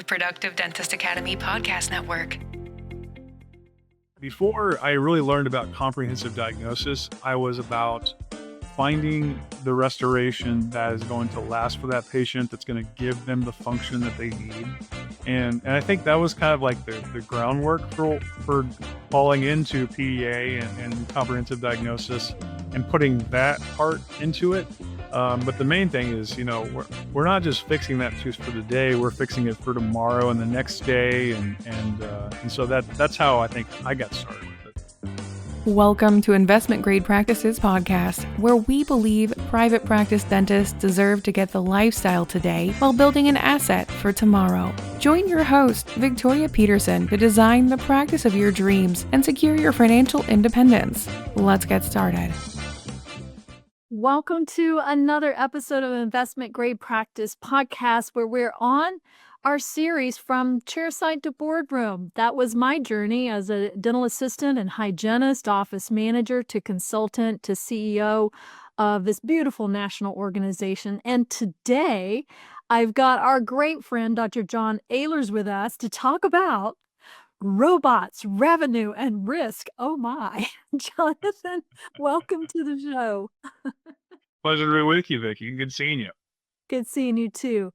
Productive Dentist Academy podcast network. Before I really learned about comprehensive diagnosis, I was about finding the restoration that is going to last for that patient, that's going to give them the function that they need. And I think that was kind of like the groundwork for falling into PDA and comprehensive diagnosis and putting that part into it. But the main thing is, we're not just fixing that tooth for the day, we're fixing it for tomorrow and the next day. And so that's how I think I got started with it. Welcome to Investment Grade Practices Podcast, where we believe private practice dentists deserve to get the lifestyle today while building an asset for tomorrow. Join your host, Victoria Peterson, to design the practice of your dreams and secure your financial independence. Let's get started. Welcome to another episode of Investment Grade Practice Podcast, where we're on our series from chairside to boardroom. That was my journey as a dental assistant and hygienist, office manager to consultant to CEO of this beautiful national organization. And today I've got our great friend, Dr. Jon Ehlers, with us to talk about robots, revenue, and risk. Oh my. Jonathan, welcome to the show. Pleasure to be with you, Vicki. Good seeing you. Good seeing you too.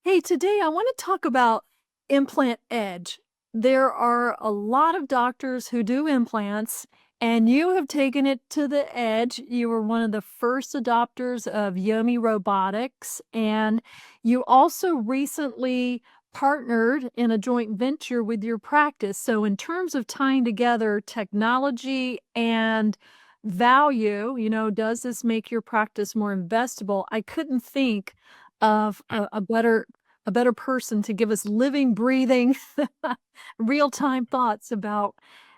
Hey, today I want to talk about Implant Edge. There are a lot of doctors who do implants, and you have taken it to the edge. You were one of the first adopters of Yomi Robotics, and you also recently partnered in a joint venture with your practice. So in terms of tying together technology and value, does this make your practice more investable? I couldn't think of a better person to give us living, breathing, real-time thoughts about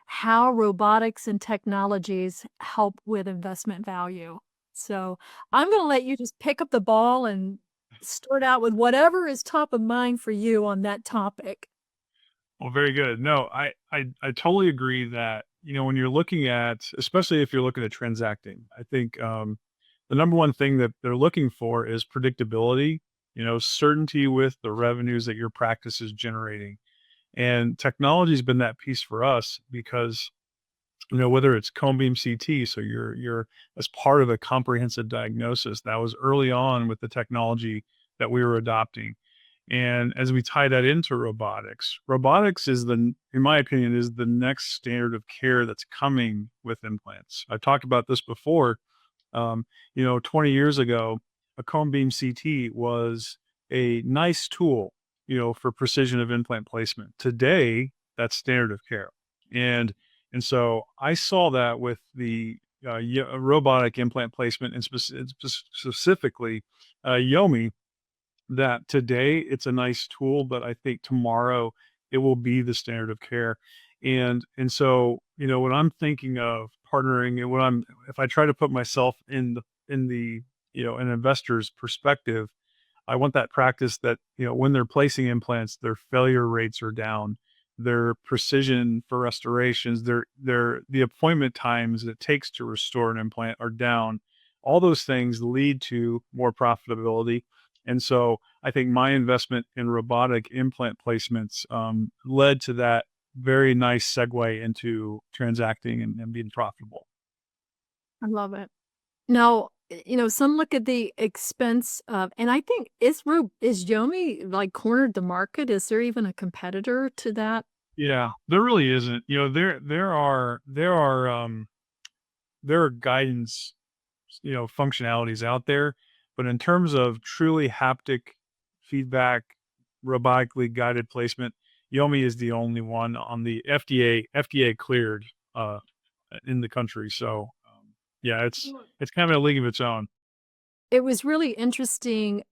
how robotics and technologies help with investment value. So I'm going to let you just pick up the ball and start out with whatever is top of mind for you on that topic. Well, very good. No, I totally agree that, when you're looking at, especially if you're looking at transacting, I think the number one thing that they're looking for is predictability, certainty with the revenues that your practice is generating. And technology has been that piece for us because, whether it's cone beam CT, so you're as part of a comprehensive diagnosis, that was early on with the technology that we were adopting. And as we tie that into robotics is in my opinion, is the next standard of care that's coming with implants. I've talked about this before. 20 years ago, a cone beam CT was a nice tool, for precision of implant placement. Today, that's standard of care. And so I saw that with the robotic implant placement and specifically Yomi, that today it's a nice tool, but I think tomorrow it will be the standard of care. And so, when I'm thinking of partnering and if I try to put myself in the an investor's perspective, I want that practice that, when they're placing implants, their failure rates are down, their precision for restorations, the appointment times it takes to restore an implant are down. All those things lead to more profitability. And so I think my investment in robotic implant placements led to that very nice segue into transacting and being profitable. I love it. Now, some look at the expense of, and I think is Yomi like cornered the market? Is there even a competitor to that? Yeah, there really isn't. There are guidance, functionalities out there, but in terms of truly haptic feedback, robotically guided placement, Yomi is the only one on the FDA cleared in the country. So yeah, it's kind of a league of its own. It was really interesting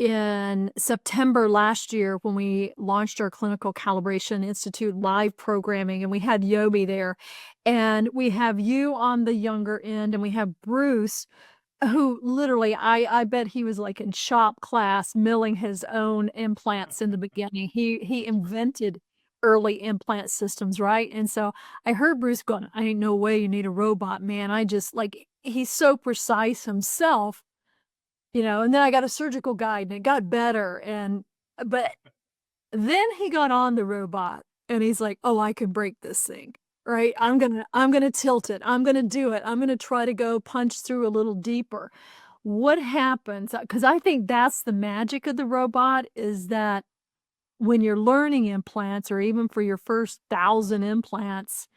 in September last year when we launched our Clinical Calibration Institute live programming, and we had Yomi there, and we have you on the younger end, and we have Bruce, who literally, I bet he was like in shop class milling his own implants in the beginning. He invented early implant systems, right? And so I heard Bruce going, "I ain't no way you need a robot, man." I just like, he's so precise himself, and then I got a surgical guide and it got better. And But then he got on the robot and he's like, "Oh, I can break this thing, right? I'm gonna tilt it. I'm gonna do it. I'm gonna try to go punch through a little deeper." What happens? Because I think that's the magic of the robot is that when you're learning implants or even for your first 1,000 implants,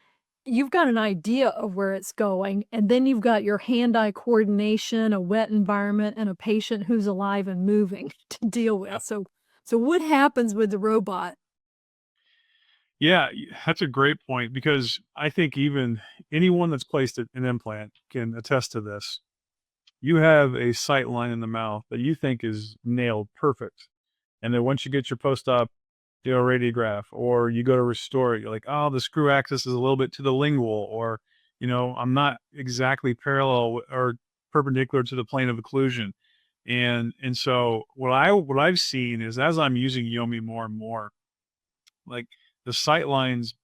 you've got an idea of where it's going, and then you've got your hand-eye coordination, a wet environment, and a patient who's alive and moving to deal Yeah. with. So what happens with the robot? Yeah, that's a great point because I think even anyone that's placed an implant can attest to this. You have a sight line in the mouth that you think is nailed perfect. And then once you get your post-op, radiograph, or you go to restore it, you're like, oh, the screw axis is a little bit to the lingual, or, I'm not exactly parallel or perpendicular to the plane of occlusion. And so what I've seen is as I'm using Yomi more and more, like the sight lines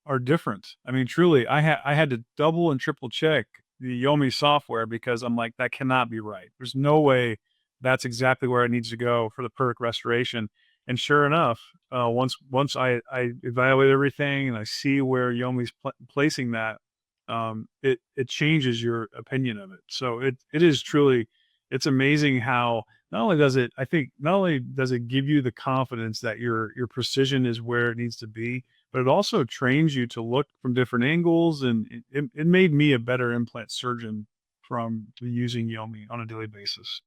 are different. I mean, truly, I had to double and triple check the Yomi software because I'm like, that cannot be right. There's no way that's exactly where it needs to go for the perfect restoration. And sure enough, once I evaluate everything and I see where Yomi's placing that, it changes your opinion of it. So it is truly, it's amazing how not only does it give you the confidence that your precision is where it needs to be, but it also trains you to look from different angles, and it made me a better implant surgeon from using Yomi on a daily basis.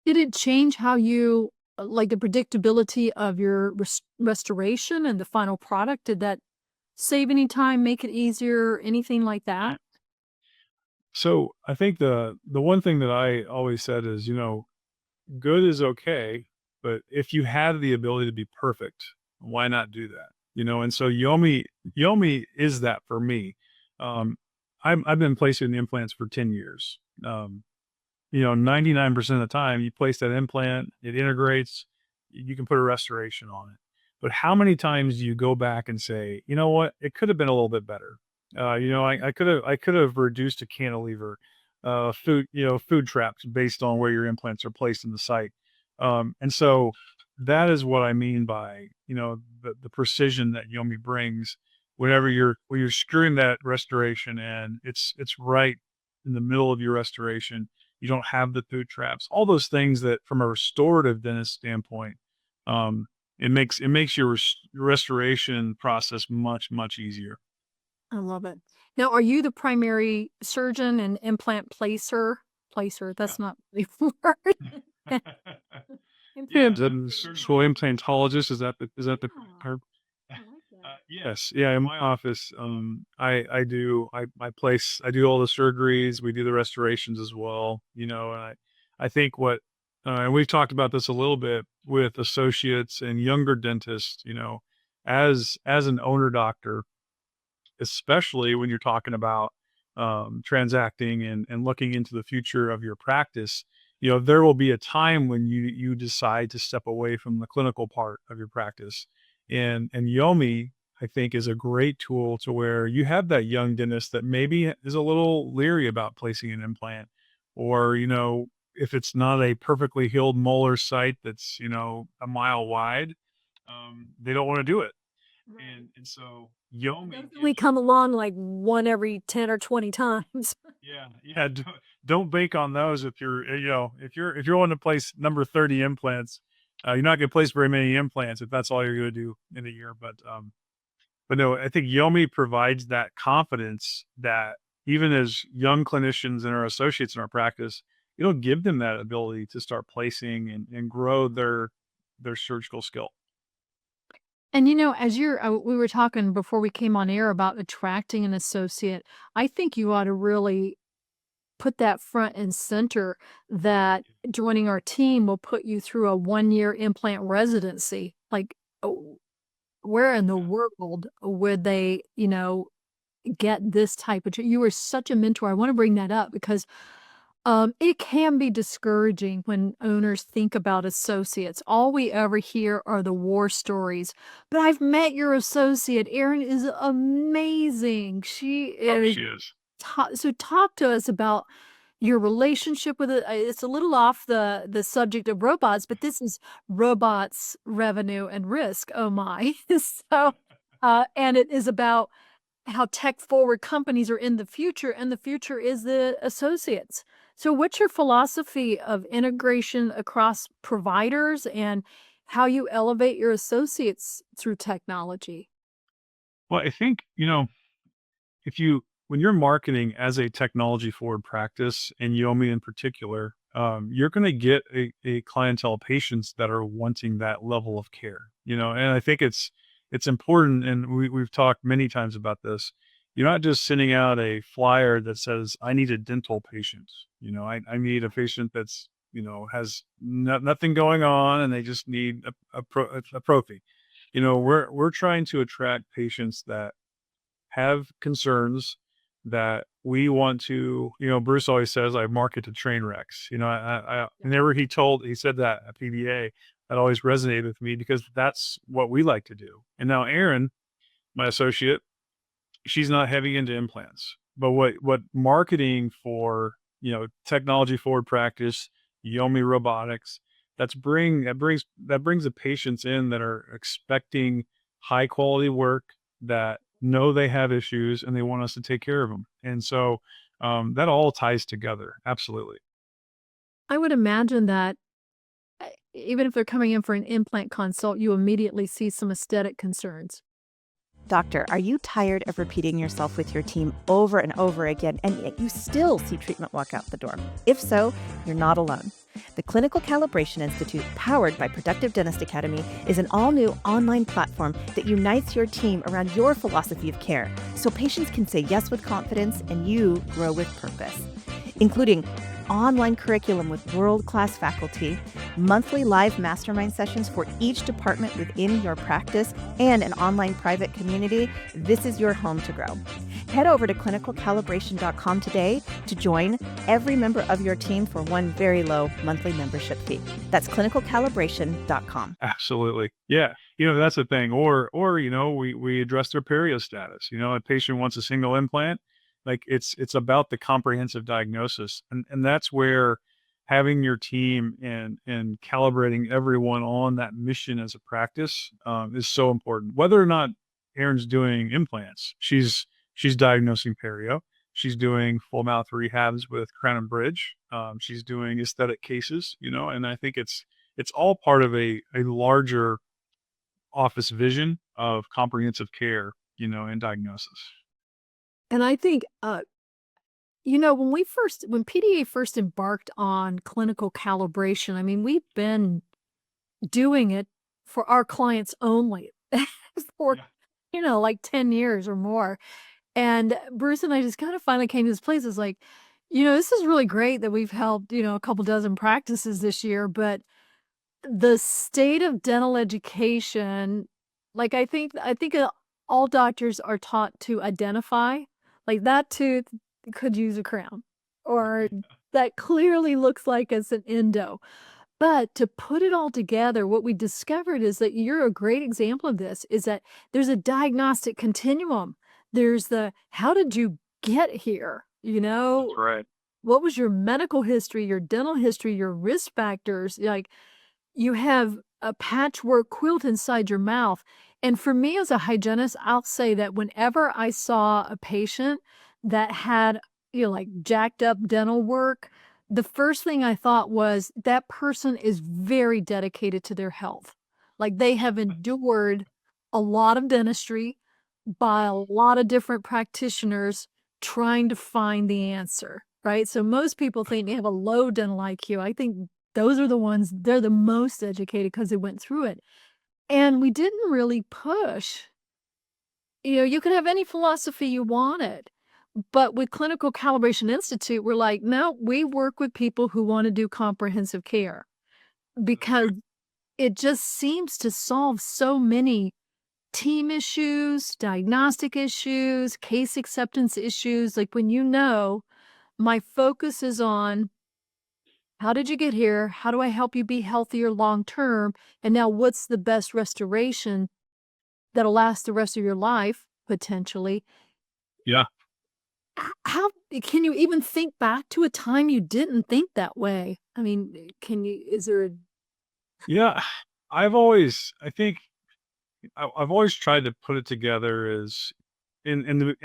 Did it change how you like the predictability of your restoration and the final product? Did that save any time, make it easier, anything like that? So I think the one thing that I always said is, good is okay, but if you had the ability to be perfect, why not do that? And so Yomi is that for me. Um, I've been placing implants for 10 years. 99% of the time you place that implant, it integrates, you can put a restoration on it. But how many times do you go back and say, you know what, it could have been a little bit better. I could have reduced a cantilever, food traps based on where your implants are placed in the site. And so that is what I mean by, the precision that Yomi brings whenever when you're screwing that restoration and it's right in the middle of your restoration. You don't have the food traps, all those things that from a restorative dentist standpoint, um, it makes your restoration process much, much easier. I love it. Now, are you the primary surgeon and implant placer? Placer, Yeah. that's not the word. Yeah, Implant the surgical implantologist, is that the Yeah, term? I like that. Yes, yeah, in my office, I do all the surgeries, we do the restorations as well, and I think and we've talked about this a little bit with associates and younger dentists, as an owner doctor, especially when you're talking about transacting and looking into the future of your practice. There will be a time when you decide to step away from the clinical part of your practice, and Yomi, I think, is a great tool to where you have that young dentist that maybe is a little leery about placing an implant, or if it's not a perfectly healed molar site that's a mile wide, they don't want to do it, Right. and so It Yomi doesn't only gives come along like one every 10 or 20 times. yeah, don't bank on those if you're, if you're wanting to place number 30 implants, you're not gonna place very many implants if that's all you're gonna do in a year, but no, I think Yomi provides that confidence that even as young clinicians and our associates in our practice, it'll give them that ability to start placing and grow their surgical skill. And as we were talking before we came on air about attracting an associate, I think you ought to really put that front and center that joining our team will put you through a 1-year implant residency. Like, oh, where in the Yeah. world would they, get this type of you were such a mentor. I wanna bring that up because, it can be discouraging when owners think about associates. All we ever hear are the war stories, "But I've met your associate. Erin is amazing. She Oh, is" she is. So talk to us about your relationship with it. It's a little off the subject of robots, but this is robots, revenue, and risk. Oh my! So, and it is about how tech forward companies are in the future, and the future is the associates. So, what's your philosophy of integration across providers and how you elevate your associates through technology? Well, I think, if you when you're marketing as a technology forward practice, and Yomi in particular, you're going to get a clientele of patients that are wanting that level of care, and I think it's important. And we've talked many times about this. You're not just sending out a flyer that says, I need a dental patient. I need a patient that's, has nothing going on, and they just need a prophy. We're trying to attract patients that have concerns, that we want to, Bruce always says, I market to train wrecks. Whenever he said that at PBA, that always resonated with me, because that's what we like to do. And now Erin, my associate, she's not heavy into implants, but what marketing for, technology forward practice, Yomi robotics, that brings the patients in that are expecting high quality work, that know they have issues, and they want us to take care of them. And so that all ties together. Absolutely. I would imagine that even if they're coming in for an implant consult, you immediately see some aesthetic concerns. Doctor, are you tired of repeating yourself with your team over and over again, and yet you still see treatment walk out the door? If so, you're not alone. The Clinical Calibration Institute, powered by Productive Dentist Academy, is an all-new online platform that unites your team around your philosophy of care, so patients can say yes with confidence and you grow with purpose. Including online curriculum with world-class faculty, monthly live mastermind sessions for each department within your practice, and an online private community, this is your home to grow. Head over to clinicalcalibration.com today to join every member of your team for one very low monthly membership fee. That's clinicalcalibration.com. Absolutely. Yeah. That's the thing. Or, we address their perio status. A patient wants a single implant. Like, it's about the comprehensive diagnosis. And that's where having your team and calibrating everyone on that mission as a practice is so important. Whether or not Erin's doing implants, she's diagnosing perio. She's doing full mouth rehabs with crown and bridge. She's doing aesthetic cases, and I think it's all part of a larger office vision of comprehensive care, and diagnosis. And I think, when PDA first embarked on clinical calibration, I mean, we've been doing it for our clients only for, Yeah. like 10 years or more. And Bruce and I just kind of finally came to this place. It's like, this is really great that we've helped, a couple dozen practices this year, but the state of dental education, like I think all doctors are taught to identify, like that tooth could use a crown, or that clearly looks like it's an endo. But to put it all together, what we discovered is that you're a great example of this, is that there's a diagnostic continuum. There's the how did you get here? That's right. What was your medical history, your dental history, your risk factors? Like, you have a patchwork quilt inside your mouth. And for me as a hygienist, I'll say that whenever I saw a patient that had, like jacked up dental work, the first thing I thought was that person is very dedicated to their health. Like, they have endured a lot of dentistry by a lot of different practitioners trying to find the answer, right? So most people think they have a low dental IQ. I think those are the ones, they're the most educated because they went through it. And we didn't really push. You could have any philosophy you wanted. But with Clinical Calibration Institute, we're like, no, we work with people who want to do comprehensive care, because it just seems to solve so many team issues, diagnostic issues, case acceptance issues. Like, when my focus is on how did you get here? How do I help you be healthier long term? And now, what's the best restoration that'll last the rest of your life, potentially? Yeah. How, can you even think back to a time you didn't think that way? I mean, is there a Yeah, I think I've always tried to put it together as in the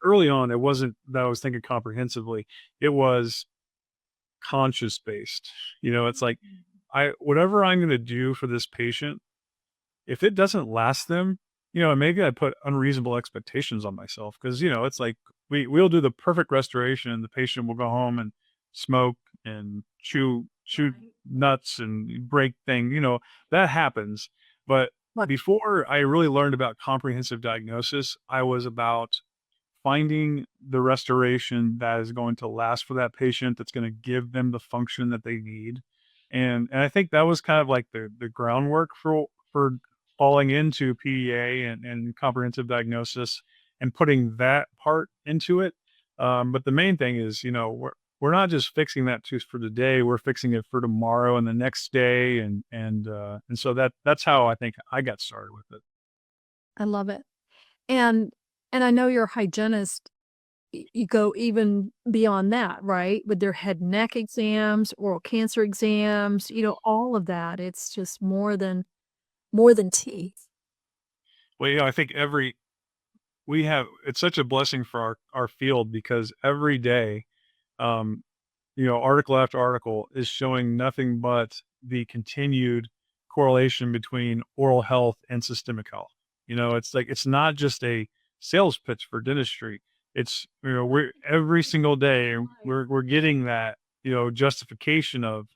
early on, it wasn't that I was thinking comprehensively. It was conscious based. It's like whatever I'm going to do for this patient, if it doesn't last them, and maybe I put unreasonable expectations on myself because, it's like we'll do the perfect restoration and the patient will go home and smoke and chew Right. nuts and break thing, that happens. But What before I really learned about comprehensive diagnosis, I was about finding the restoration that is going to last for that patient, that's going to give them the function that they need. And I think that was kind of like the groundwork for falling into PDA and comprehensive diagnosis and putting that part into it. But the main thing is, we're not just fixing that tooth for today, we're fixing it for tomorrow and the next day. And so that's how I think I got started with it. I love it. And I know you're a hygienist. You go even beyond that, right? With their head and neck exams, oral cancer exams, all of that. It's just more than teeth. Well, I think we have it's such a blessing for our field because every day, um, article after article is showing nothing but the continued correlation between oral health and systemic health. It's like it's not just a sales pitch for dentistry. It's we're every single day we're getting that justification of,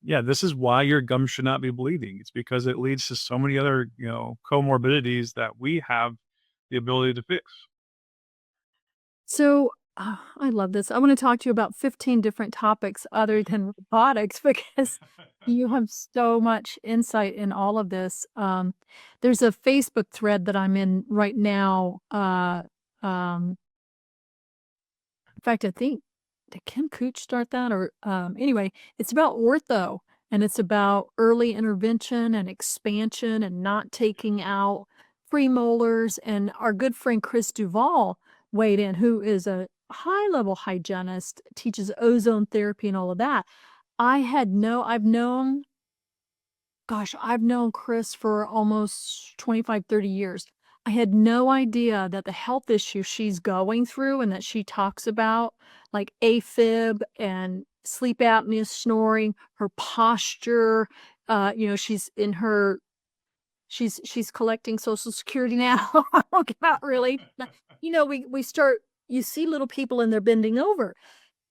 yeah, this is why your gum should not be bleeding. It's because it leads to so many other comorbidities that we have the ability to fix. So, I love this. I want to talk to you about 15 different topics other than robotics because you have so much insight in all of this. There's a Facebook thread that I'm in right now. Um, in fact, I think did Kim Cooch start that? Or anyway, it's about ortho and it's about early intervention and expansion and not taking out premolars. And our good friend Chris Duvall weighed in, who is a high level hygienist, teaches ozone therapy and all of that. I've known Chris for almost 25, 30 years. I had no idea that the health issue she's going through and that she talks about, like AFib and sleep apnea, snoring, her posture, she's in her she's collecting Social Security now. Okay, not really. We start you see little people and they're bending over.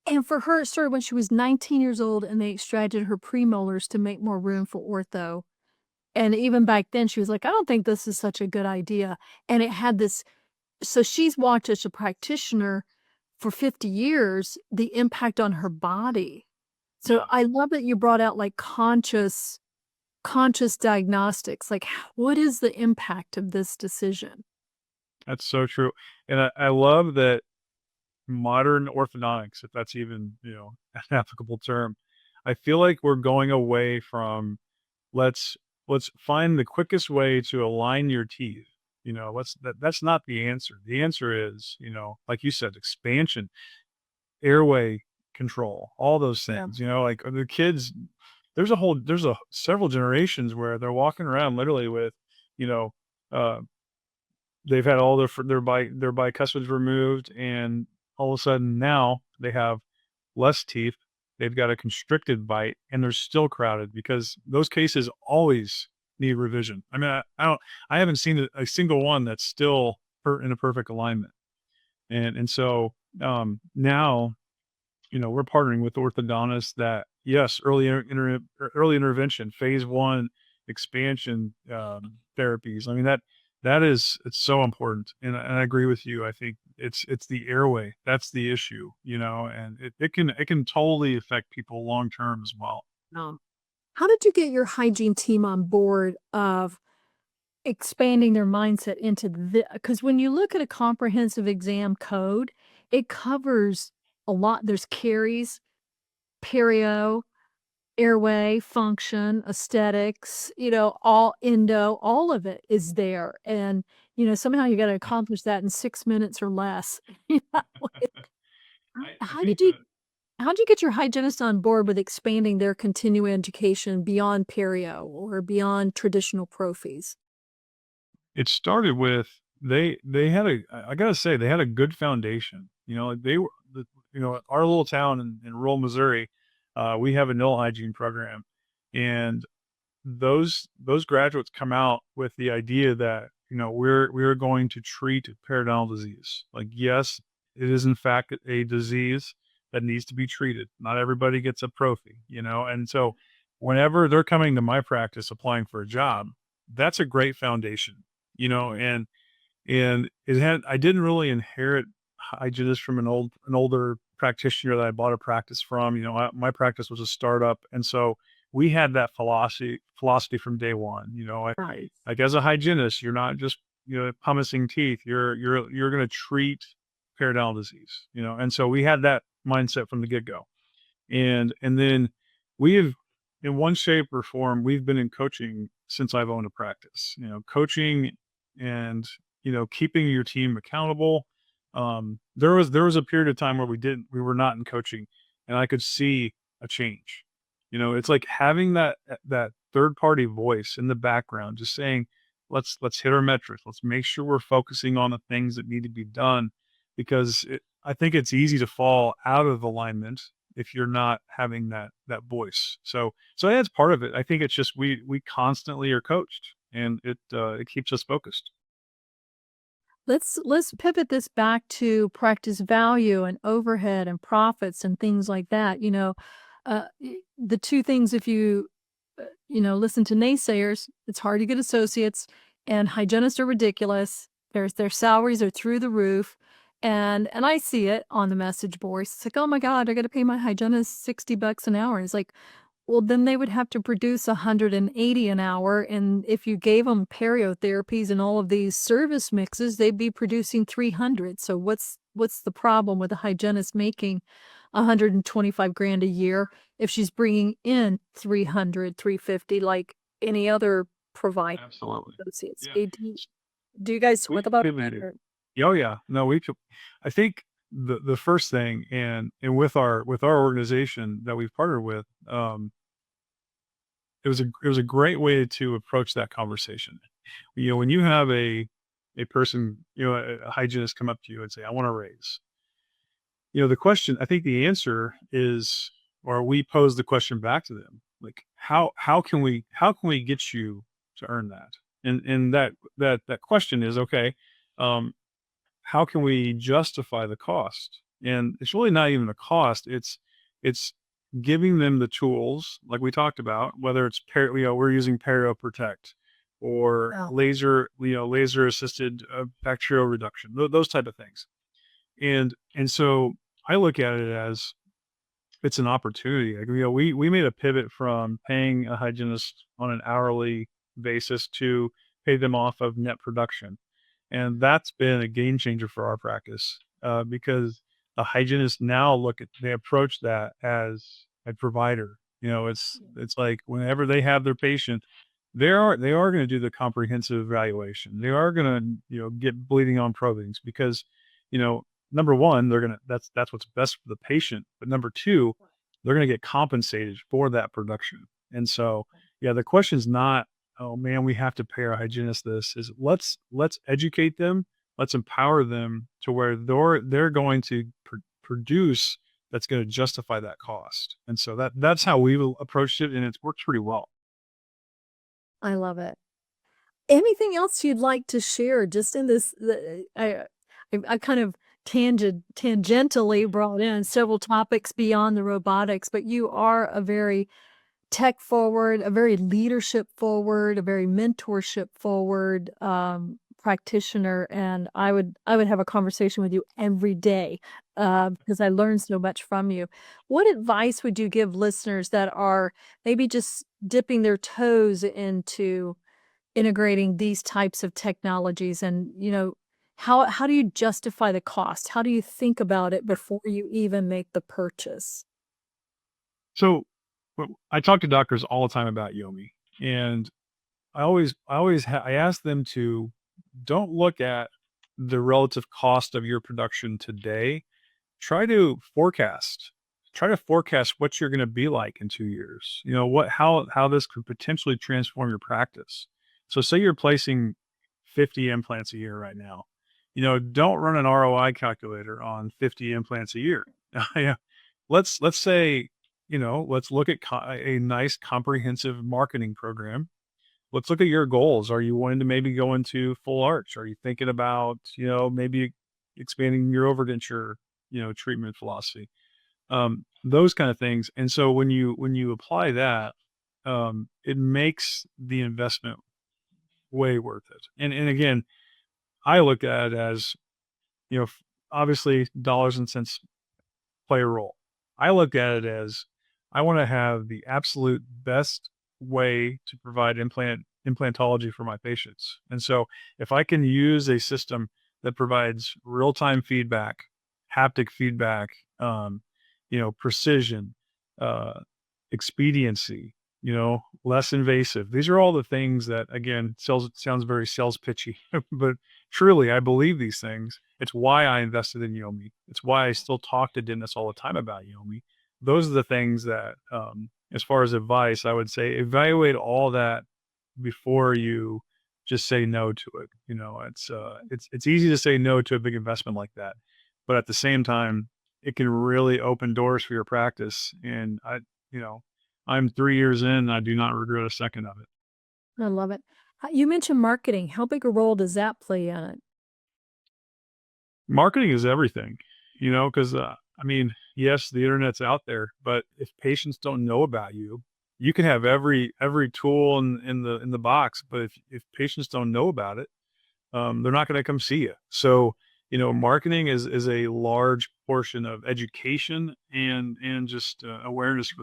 And for her, it started when she was 19 years old and they extracted her premolars to make more room for ortho. And even back then, she was like, "I don't think this is such a good idea." And it had this so she's watched as a practitioner for 50 years, the impact on her body. So Yeah. I love that you brought out, like, conscious diagnostics, like, what is the impact of this decision? That's so true. And I love that modern orthodontics, if that's even, an applicable term. I feel like we're going away from let's let's find the quickest way to align your teeth. That's not the answer. The answer is, like you said, expansion, airway control, all those Yeah. things. Like the kids, there's a several generations where they're walking around literally with, you know, uh they've had all their bicuspids removed, and all of a sudden now they have less teeth. They've got a constricted bite, and they're still crowded because those cases always need revision. I mean, I haven't seen a single one that's still in a perfect alignment. And so now we're partnering with orthodontists that, yes, early intervention, phase one expansion therapies. I mean, it's so important. And I agree with you. I think it's the airway. That's the issue, and it can totally affect people long term as well. Um, how did you get your hygiene team on board of expanding their mindset into the because when you look at a comprehensive exam code, it covers a lot. There's caries, perio, airway, function, aesthetics, all endo, all of it is there. And, somehow you got to accomplish that in 6 minutes or less. You know, I How think did you how did you get your hygienist on board with expanding their continuing education beyond perio or beyond traditional prophies? it started with they had I gotta say, they had a good foundation. Like, they were our little town in rural Missouri, we have a null hygiene program, and those graduates come out with the idea that, we're going to treat periodontal disease. Like, yes, it is in fact a disease that needs to be treated. Not everybody gets a prophy, and so whenever they're coming to my practice applying for a job, that's a great foundation, and I didn't really inherit hygienist from an older practitioner that I bought a practice from. My practice was a startup, and so we had that philosophy from day one. Right. Like, as a hygienist, you're not just pumicing teeth. You're going to treat periodontal disease. And so we had that mindset from the get go. And then we have, in one shape or form, we've been in coaching since I've owned a practice. Coaching and keeping your team accountable. There was a period of time where we were not in coaching, and I could see a change. It's like having that third party voice in the background, just saying, let's hit our metrics. Let's make sure we're focusing on the things that need to be done, because I think it's easy to fall out of alignment if you're not having that voice. So that's part of it. I think it's just we constantly are coached, and it keeps us focused. Let's pivot this back to practice value and overhead and profits and things like that. The two things, if you listen to naysayers, it's hard to get associates, and hygienists are ridiculous. Their salaries are through the roof. And I see it on the message boards. It's like, oh my God, I got to pay my hygienist $60 an hour. It's like, well, then they would have to produce 180 an hour, and if you gave them periotherapies and all of these service mixes, they'd be producing 300. So what's the problem with a hygienist making 125 grand a year if she's bringing in 300, 350 like any other provider Absolutely. associates? Yeah. Do you guys We talk about that? pivoted. Oh yeah. No, I think the first thing, and with our organization that we've partnered with, it was a great way to approach that conversation. When you have a person, a hygienist come up to you and say, I want to raise, the question, I think the answer is, or we pose the question back to them, like, how can we get you to earn that? And that question is, okay, um, how can we justify the cost? And it's really not even a cost. It's giving them the tools, like we talked about, whether it's we're using Perio Protect or Oh, laser assisted bacterial reduction, those type of things. And so I look at it as it's an opportunity. Like, we made a pivot from paying a hygienist on an hourly basis to pay them off of net production, and that's been a game changer for our practice, because the hygienists now they approach that as a provider. It's like whenever they have their patient, they are going to do the comprehensive evaluation. They are going to get bleeding on probings, because you know number one, that's what's best for the patient, but number two, they're going to get compensated for that production. And so, yeah, the question is not, oh man, we have to pay our hygienist this. Is let's educate them, let's empower them to where they're going to produce that's going to justify that cost. And so that's how we've approached it, and it's worked pretty well. I love it. Anything else you'd like to share just in this? I kind of tangentially brought in several topics beyond the robotics, but you are a very tech forward, a very leadership forward, a very mentorship forward practitioner, and I would have a conversation with you every day because I learn so much from you. What advice would you give listeners that are maybe just dipping their toes into integrating these types of technologies, and how do you justify the cost? How do you think about it before you even make the purchase? So I talk to doctors all the time about Yomi, and I ask them to don't look at the relative cost of your production today. try to forecast. Try to forecast what you're going to be like in 2 years. How this could potentially transform your practice. So say you're placing 50 implants a year right now. Don't run an ROI calculator on 50 implants a year. Yeah. Let's say, let's look at a nice comprehensive marketing program. Let's look at your goals. Are you wanting to maybe go into full arch? Are you thinking about, maybe expanding your overdenture, treatment philosophy? Those kind of things. And so when you apply that, it makes the investment way worth it. And again, I look at it as, obviously dollars and cents play a role. I look at it as I want to have the absolute best way to provide implantology for my patients. And so if I can use a system that provides real-time feedback, haptic feedback, precision, uh, expediency, less invasive. These are all the things that, again, sounds very sales pitchy, but truly, I believe these things. It's why I invested in Yomi. It's why I still talk to dentists all the time about Yomi. Those are the things that, as far as advice, I would say evaluate all that before you just say no to it. It's easy to say no to a big investment like that, but at the same time, it can really open doors for your practice. And you know, I'm 3 years in, I do not regret a second of it. I love it. You mentioned marketing. How big a role does that play in it? Marketing is everything, because, I mean, yes, the internet's out there, but if patients don't know about you, you can have every tool in the box, but if patients don't know about it, they're not gonna come see you. So, marketing is a large portion of education and just, awareness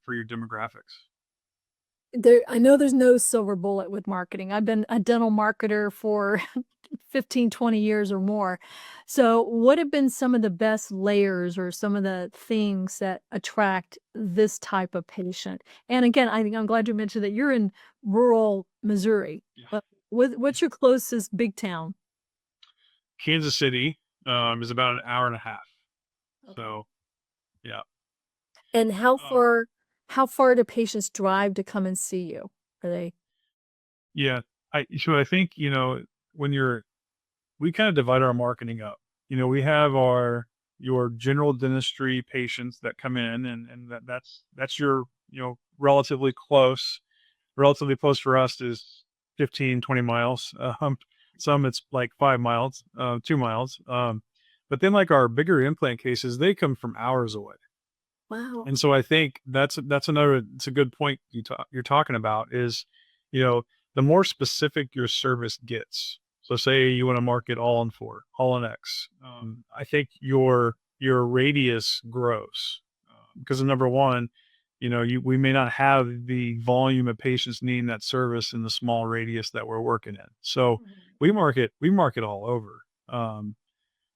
for your demographics. I know there's no silver bullet with marketing. I've been a dental marketer for 15, 20 years or more. So, what have been some of the best layers or some of the things that attract this type of patient? And again, I think I'm glad you mentioned that you're in rural Missouri. Yeah. But what's your closest big town? Kansas City, is about an hour and a half. Okay. So, yeah. And Um, how far do patients drive to come and see you? Are they yeah. I think, when we kind of divide our marketing up. We have your general dentistry patients that come in and that's your, relatively close. Relatively close for us is 15, 20 miles. Some it's like 5 miles, 2 miles. But then like our bigger implant cases, they come from hours away. Wow. And so I think it's a good point you're talking about is, you know, the more specific your service gets. So say you want to market all in four, all in X. I think your radius grows because of number one, we may not have the volume of patients needing that service in the small radius that we're working in. So Mhm. we market all over.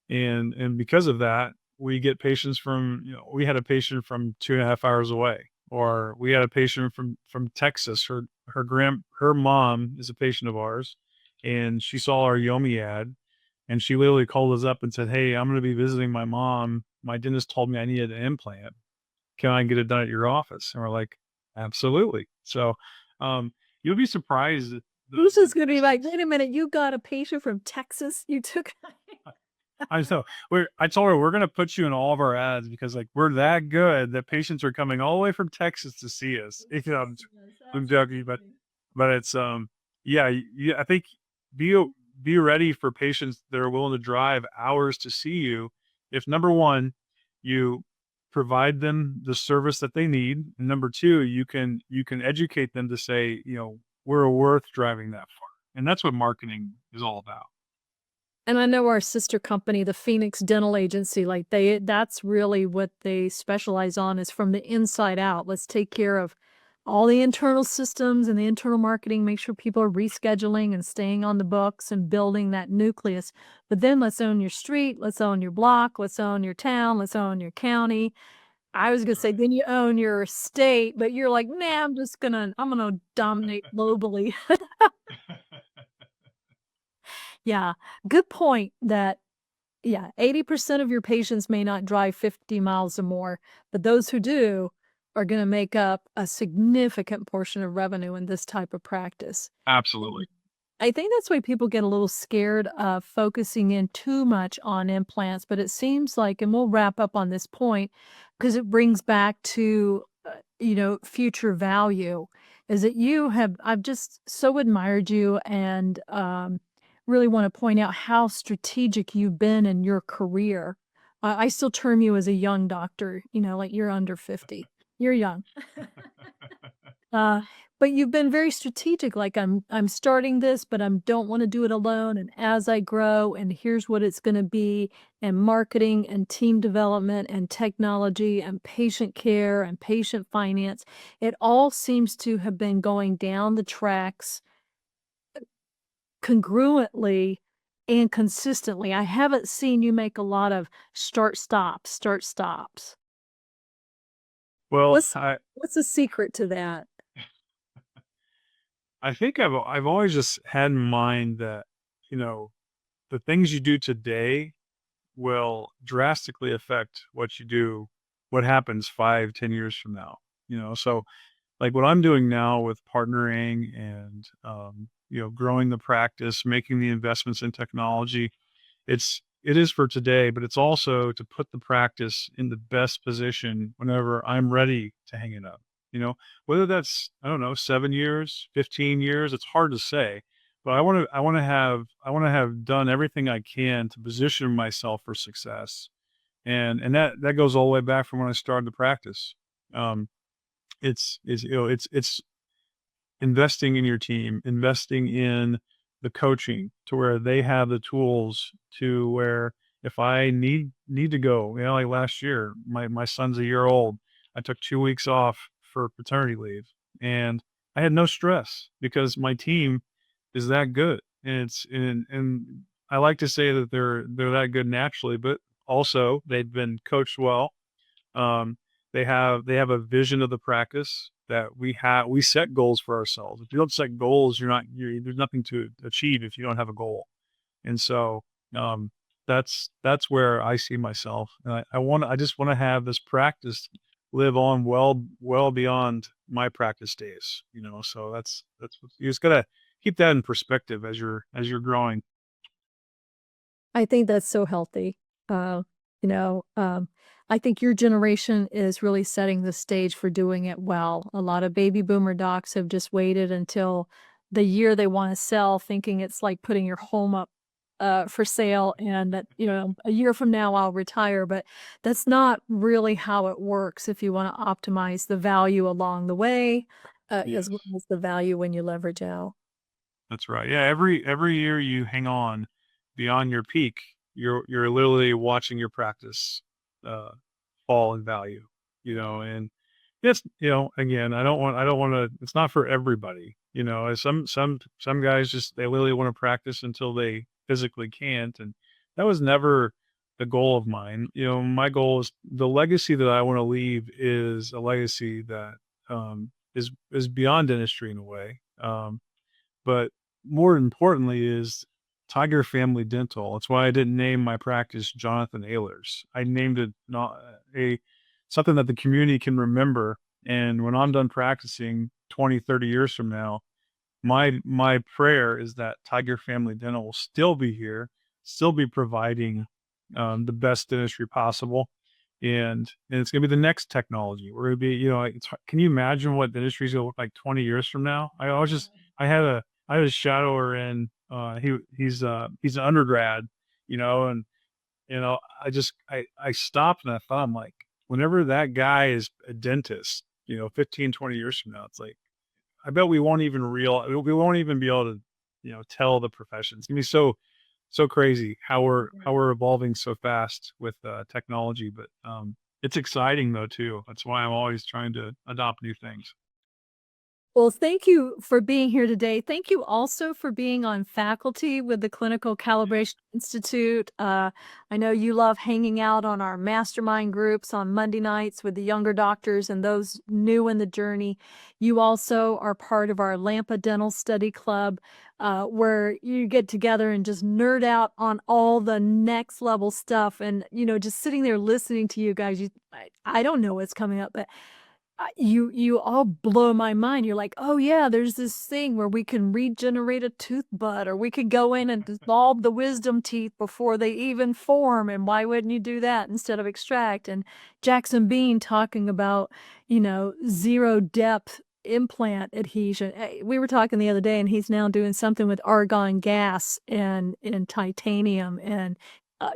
And because of that, we get patients from, we had a patient from 2.5 hours away, or we had a patient from Texas. Her mom is a patient of ours, and she saw our Yomi ad, and she literally called us up and said, "Hey, I'm going to be visiting my mom. My dentist told me I needed an implant. Can I get it done at your office?" And we're like, "Absolutely." So, you'll be surprised at Who's the just gonna be like, distance. "Wait a minute, you got a patient from Texas? You took" I know. I told her we're gonna put you in all of our ads because like we're that good that patients are coming all the way from Texas to see us. Yes, I'm that's joking, amazing. but it's yeah, I think be be ready for patients that are willing to drive hours to see you. If number one, you provide them the service that they need, and number two, you can educate them to say, we're worth driving that far. And that's what marketing is all about. And I know our sister company, the Phoenix Dental Agency, like that's really what they specialize on is from the inside out. Let's take care of all the internal systems and the internal marketing, make sure people are rescheduling and staying on the books and building that nucleus. But then let's own your street, let's own your block, let's own your town, let's own your county. I was gonna say, Right. then you own your state, but you're like, nah, I'm gonna dominate globally. Yeah, good point that Yeah, 80% of your patients may not drive 50 miles or more, but those who do are going to make up a significant portion of revenue in this type of practice. Absolutely. I think that's why people get a little scared of focusing in too much on implants, but it seems like, and we'll wrap up on this point because it brings back to, future value, is that I've just so admired you and really want to point out how strategic you've been in your career. I still term you as a young doctor, like you're under 50. You're young. Uh, but you've been very strategic, like, I'm starting this, but I don't wanna do it alone, and as I grow, and here's what it's gonna be, and marketing, and team development, and technology, and patient care, and patient finance. It all seems to have been going down the tracks congruently and consistently. I haven't seen you make a lot of start stops, start stops. Well, What's what's the secret to that? I think I've always just had in mind that, you know, the things you do today will drastically affect what happens 5, 10 years from now. So like what I'm doing now with partnering and growing the practice, making the investments in technology, it is for today, but it's also to put the practice in the best position whenever I'm ready to hang it up. Whether that's, I don't know, 7 years, 15 years, it's hard to say. But I want to have done everything I can to position myself for success. And that goes all the way back from when I started the practice. Um, it's investing in your team, investing in the coaching to where they have the tools to where if I need to go, like last year, my son's a year old. I took 2 weeks off for paternity leave, and I had no stress because my team is that good. And I like to say that they're that good naturally, but also they've been coached well. um, they have a vision of the practice that we set goals for ourselves. If you don't set goals, there's nothing to achieve if you don't have a goal. And so, um, that's where I see myself. And I just want to have this practice live on well beyond my practice days. So you just gotta keep that in perspective as you're growing. I think that's so healthy. Uh, you know, um, I think your generation is really setting the stage for doing it well. A lot of baby boomer docs have just waited until the year they want to sell, thinking it's like putting your home up for sale, and that a year from now I'll retire. But that's not really how it works. If you want to optimize the value along the way, as well Yes. as the value when you leverage out. That's right. Yeah, every year you hang on beyond your peak, you're literally watching your practice uh, fall in value. And it's again, I don't want to. It's not for everybody. Some guys just they literally want to practice until they physically can't, and that was never the goal of mine. My goal is the legacy that I want to leave is a legacy that is beyond dentistry in a way. But more importantly is Tiger Family Dental. That's why I didn't name my practice Jonathan Ehlers. I named it not a something that the community can remember. And when I'm done practicing 20, 30 years from now, my prayer is that Tiger Family Dental will still be here, still be providing the best dentistry possible. And it's gonna be the next technology. We're gonna be, can you imagine what dentistry is gonna look like 20 years from now? I had a shadower in, he's an undergrad, and, I stopped and I thought, I'm like, whenever that guy is a dentist, 15, 20 years from now, it's like, I bet we won't even be able to, tell the profession. It's gonna be so crazy how we're evolving so fast with, technology, but, it's exciting though too. That's why I'm always trying to adopt new things. Well, thank you for being here today. Thank you also for being on faculty with the Clinical Calibration Institute. I know you love hanging out on our mastermind groups on Monday nights with the younger doctors and those new in the journey. You also are part of our Lampa Dental Study Club, where you get together and just nerd out on all the next level stuff. And, just sitting there listening to you guys, I don't know what's coming up, but you all blow my mind. You're like, "Oh, yeah, there's this thing where we can regenerate a tooth bud, or we could go in and dissolve the wisdom teeth before they even form, and why wouldn't you do that instead of extract?" And Jackson Bean talking about, zero depth implant adhesion. We were talking the other day, and he's now doing something with argon gas and titanium, and,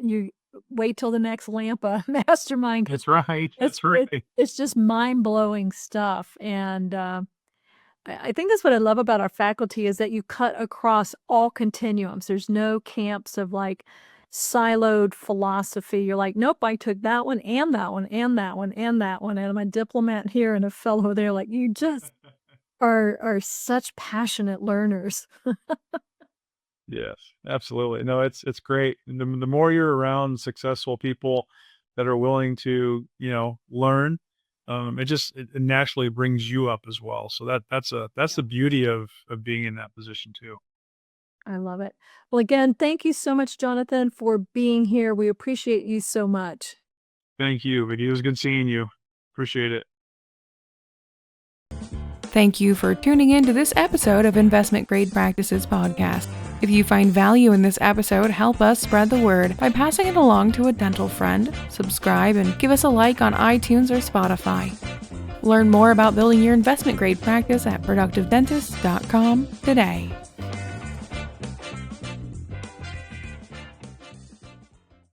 you wait till the next Lampa mastermind. That's right. It's That's right. it's just mind-blowing stuff, and, I think that's what I love about our faculty is that you cut across all continuums. There's no camps of, like, siloed philosophy. You're like, "Nope, I took that one and that one and that one and that one, and I'm a diplomat here and a fellow there." Like, you just are such passionate learners. Yes, absolutely. No, it's great. The more you're around successful people that are willing to, learn, it naturally brings you up as well. So that's the beauty of being in that position too. I love it. Well, again, thank you so much, Jonathan, for being here. We appreciate you so much. Thank you, Vicky. It was good seeing you. Appreciate it. Thank you for tuning in to this episode of Investment Grade Practices Podcast. If you find value in this episode, help us spread the word by passing it along to a dental friend, subscribe, and give us a like on iTunes or Spotify. Learn more about building your investment grade practice at productivedentist.com today.